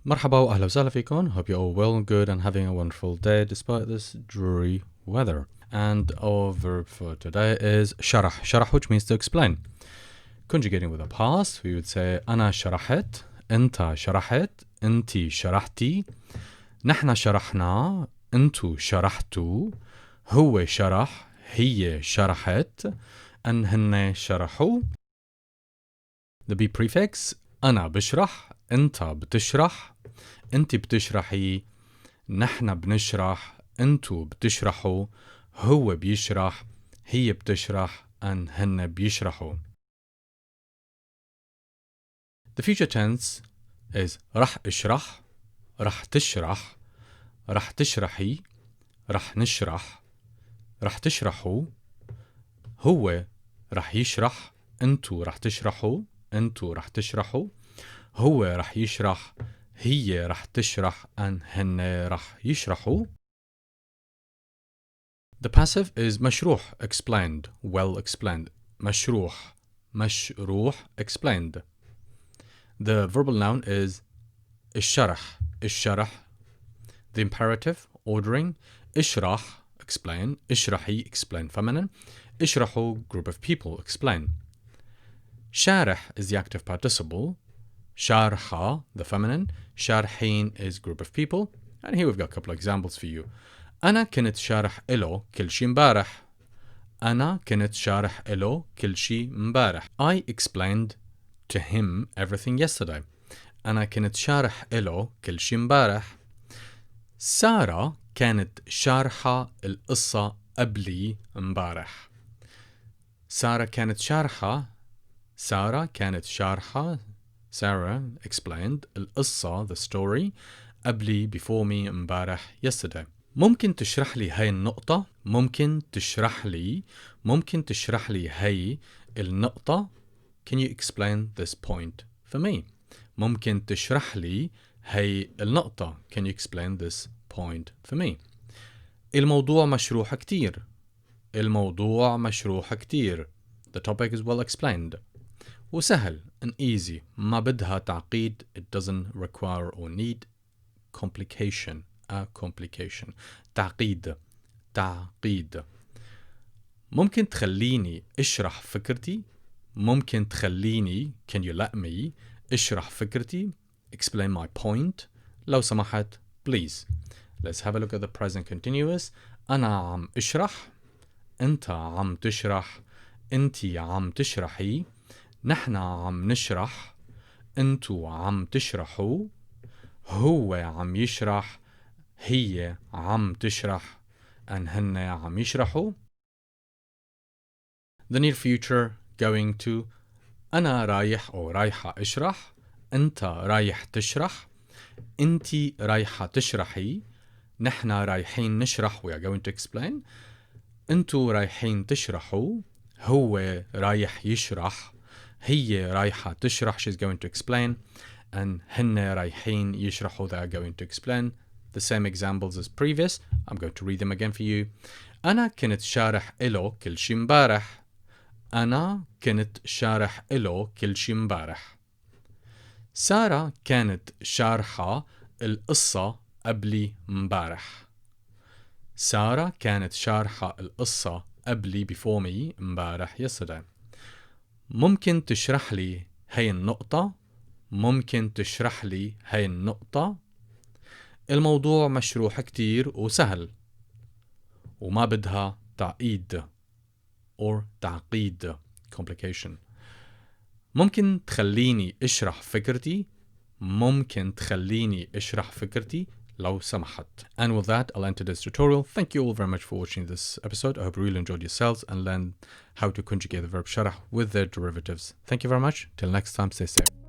مرحبا وأهلا وسهلا فيكم. Hope you're all well and good and having a wonderful day despite this dreary weather. And our verb for today is شرح. شرح, which means to explain. Conjugating with a past, we would say أنا شرحت, أنت شرحت, أنتي شرحتي, نحن شرحنا, أنتو شرحتوا, هو شرح, هي شرحت, أن هن شرحوا. The be prefix أنا بشرح, أنت بتشرح, أنت بتشرحي, نحن بنشرح, أنتو بتشرحوا, هو بيشرح, هي بتشرح, أن هن بيشرحوا. The future tense is رح اشرح, رح تشرح, رح تشرحي, رح نشرح, رح تشرحوا, هو رح يشرح, أنتو رح تشرحوا, أنتو رح تشرحوا, هو رح يشرح, هي رح تشرح, أن هن رح يشرحوا. The passive is مشروح, explained, well explained. مشروح, مشروح, explained. The verbal noun is الشرح, الشرح. The imperative, ordering, اشرح, explain, اشرحي, explain feminine, اشرحوا, group of people, explain. شارح is the active participle, شارحة, the feminine, شارحين is group of people. And here we've got a couple of examples for you. أنا كنت شارح إله كل شي مبارح. أنا كنت شارح إله كل شي مبارح. I explained to him everything yesterday. أنا كنت شارح إله كل شي مبارح. سارة كانت شارحة القصة قبلي مبارح. سارة كانت شارحة Sarah explained القصة the story قبلي before me مبارح yesterday. ممكن تشرح لي هاي النقطة؟ ممكن تشرح لي هاي النقطة؟ Can you explain this point for me? ممكن تشرح لي هاي النقطة. Can you explain this point for me? الموضوع مشروح كتير. The topic is well explained. وسهل and easy. ما بدها تعقيد. It doesn't require or need complication. تعقيد. ممكن تخليني اشرح فكرتي. Can you let me اشرح فكرتي? Explain my point. لو سمحت, please. Let's have a look at the present continuous. أنا عم اشرح, أنت عم تشرح, أنتي عم تشرحي, نحن عم نشرح, أنتو عم تشرحوا, هو عم يشرح, هي عم تشرح, أن هن عم يشرحوا. The near future going to أنا رايح أو رايحة أشرح, أنت رايح تشرح, أنتي رايحة تشرحي, نحن رايحين نشرح, we are going to explain, أنتو رايحين تشرحوا, هو رايح يشرح, هي رايحة تشرح, she's going to explain, and هن رايحين يشرحوا, they are going to explain. The same examples as previous. I'm going to read them again for you. أنا كنت شارح إله كل شي مبارح. سارة كانت شارحة القصة قبلي مبارح. before me مبارح yesterday. ممكن تشرح لي هاي النقطة؟ الموضوع مشروح كتير وسهل وما بدها تعقيد or تعقيد complication. ممكن تخليني اشرح فكرتي لو سمحت. And with that, I'll end today's tutorial. Thank you all very much for watching this episode. I hope you really enjoyed yourselves and learned how to conjugate the verb شرح with their derivatives. Thank you very much. Till next time, stay safe.